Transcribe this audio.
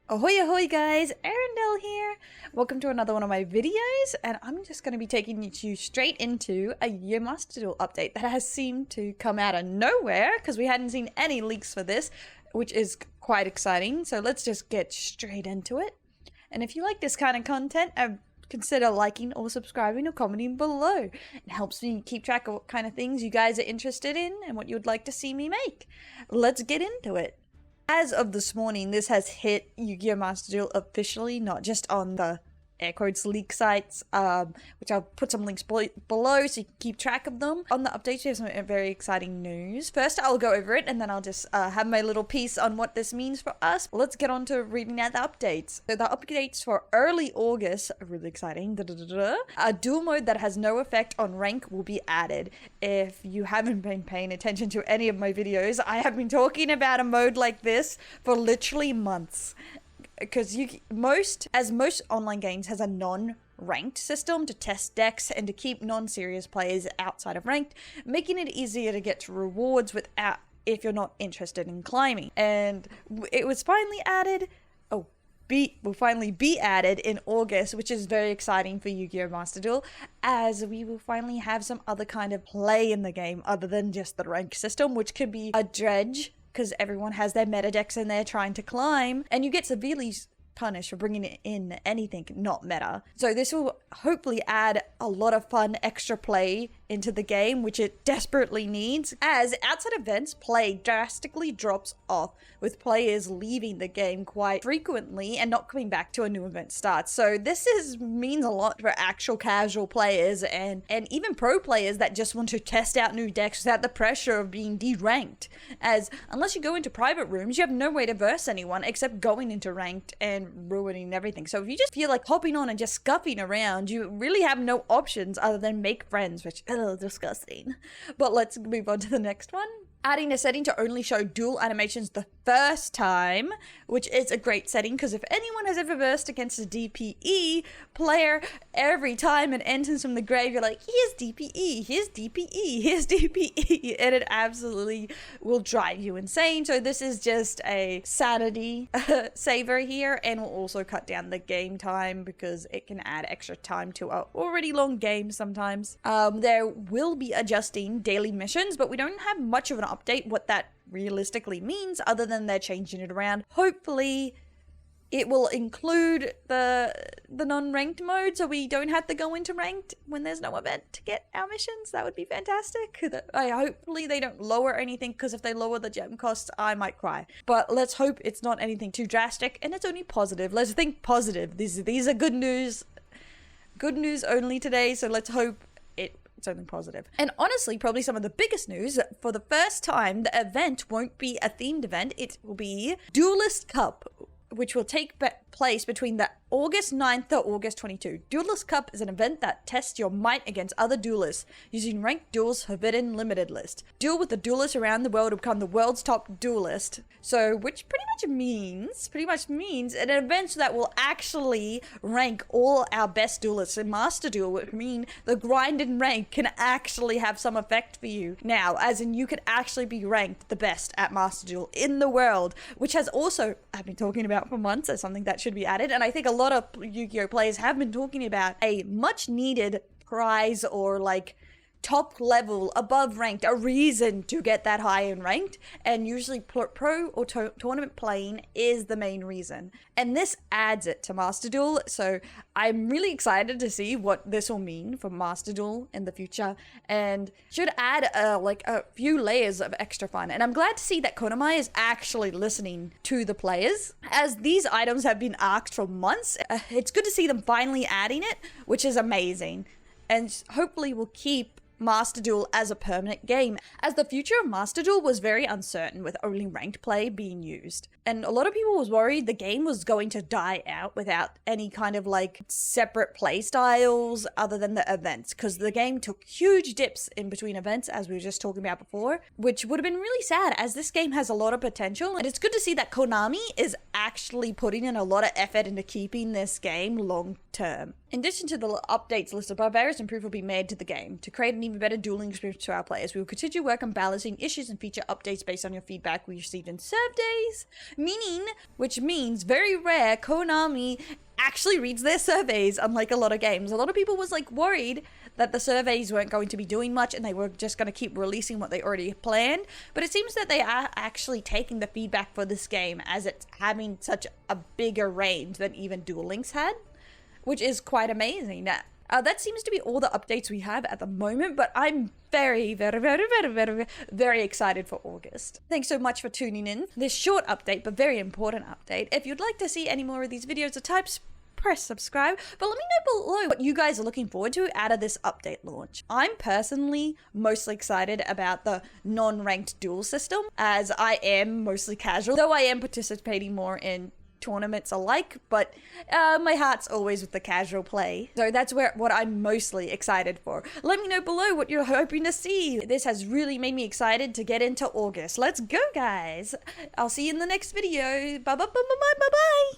Ahoy ahoy guys, Arendelle here. Welcome to another one of my videos, and I'm just going to be taking you straight into a Yu-Gi-Oh! Masterduel update that has seemed to come out of nowhere because we hadn't seen any leaks for this, which is quite exciting. So let's just get straight into it. And if you like this kind of content, consider liking or subscribing or commenting below. It helps me keep track of what kind of things you guys are interested in and what you would like to see me make. Let's get into it. As of this morning, this has hit Yu-Gi-Oh! Masterduel officially, not just on the air quotes leak sites, which I'll put some links below so you can keep track of them. On the updates, we have some very exciting news. First, I'll go over it, and then I'll just have my little piece on what this means for us. Let's get on to reading out the updates. So the updates for early August are really exciting. A duel mode that has no effect on rank will be added. If you haven't been paying attention to any of my videos, I have been talking about a mode like this for literally months. Because most online games has a non-ranked system to test decks and to keep non-serious players outside of ranked, making it easier to get to rewards without if you're not interested in climbing. And it was finally added. Will finally be added in August, which is very exciting for Yu-Gi-Oh! Masterduel, as we will finally have some other kind of play in the game other than just the rank system, which could be a dredge. Because everyone has their meta decks in there trying to climb, and you get severely punished for bringing in anything not meta. So this will hopefully add a lot of fun extra play into the game, which it desperately needs, as outside events play drastically drops off, with players leaving the game quite frequently and not coming back to a new event starts. So this means a lot for actual casual players and even pro players that just want to test out new decks without the pressure of being deranked, as unless you go into private rooms, you have no way to verse anyone except going into ranked and ruining everything. So if you just feel like hopping on and just scuffing around, you really have no options other than make friends, which disgusting. But let's move on to the next one. Adding a setting to only show duel animations the first time, which is a great setting because if anyone has ever versed against a DPE player, every time it enters from the grave, you're like, here's DPE, here's DPE, here's DPE, and it absolutely will drive you insane. So this is just a sanity saver here, and will also cut down the game time because it can add extra time to a already long game sometimes. There will be adjusting daily missions, but we don't have much of an update what that realistically means other than they're changing it around. Hopefully it will include the non-ranked mode so we don't have to go into ranked when there's no event to get our missions. That would be fantastic. Hopefully they don't lower anything, because if they lower the gem costs, I might cry. But let's hope it's not anything too drastic and it's only positive. Let's think positive. These are good news only today, so let's hope it's only positive. And honestly, probably some of the biggest news, for the first time, the event won't be a themed event. It will be Duelistcup, which will take place between the August 9th to August 22. Duelistcup is an event that tests your might against other duelists using ranked duels forbidden limited list. Duel with the duelists around the world to become the world's top duelist. So, which pretty much means an event that will actually rank all our best duelists in Masterduel, which mean the grind and rank can actually have some effect for you. Now, as in you could actually be ranked the best at Masterduel in the world, which has also, I've been talking about for months as something that should be added, and I think a lot of Yu-Gi-Oh! Players have been talking about a much needed prize or like top level above ranked, a reason to get that high in ranked, and usually pro or tournament playing is the main reason, and this adds it to Masterduel. So I'm really excited to see what this will mean for Masterduel in the future, and should add like a few layers of extra fun. And I'm glad to see that Konami is actually listening to the players, as these items have been asked for months. It's good to see them finally adding it, which is amazing, and hopefully we'll keep Masterduel as a permanent game, as the future of Masterduel was very uncertain with only ranked play being used. And a lot of people was worried the game was going to die out without any kind of like separate play styles other than the events, because the game took huge dips in between events, as we were just talking about before, which would have been really sad, as this game has a lot of potential. And it's good to see that Konami is actually putting in a lot of effort into keeping this game long term. In addition to the updates listed above, various improvements will be made to the game. To create an even better dueling experience to our players, we will continue to work on balancing issues and feature updates based on your feedback we received in serve days. Which means very rare, Konami actually reads their surveys, unlike a lot of games. A lot of people was like worried that the surveys weren't going to be doing much and they were just going to keep releasing what they already planned. But it seems that they are actually taking the feedback for this game as it's having such a bigger range than even Duel Links had, which is quite amazing. That seems to be all the updates we have at the moment, but I'm very, very, very, very, very, very excited for August. Thanks so much for tuning in. This short update, but very important update. If you'd like to see any more of these videos or types, press subscribe, but let me know below what you guys are looking forward to out of this update launch. I'm personally mostly excited about the non-ranked duel system, as I am mostly casual, though I am participating more in tournaments alike, but my heart's always with the casual play. So that's what I'm mostly excited for. Let me know below what you're hoping to see. This has really made me excited to get into August. Let's go, guys. I'll see you in the next video. Bye bye bye bye bye bye.